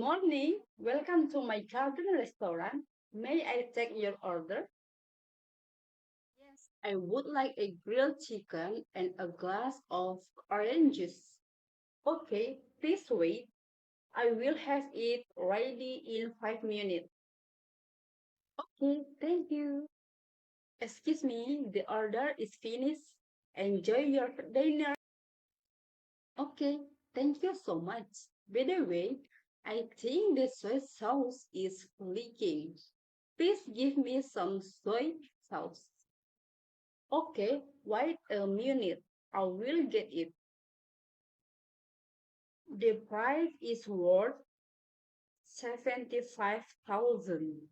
morning. Welcome to my garden restaurant. May I take your order? Yes, I would like a grilled chicken and a glass of orange juice. Okay, please wait. I will have it ready in 5 minutes. Okay, thank you. Excuse me, the order is finished. Enjoy your dinner. Okay, thank you so much. By the way, I think the soy sauce is leaking. Please give me some soy sauce. Okay, wait a minute. I will get it. The price is worth 75,000.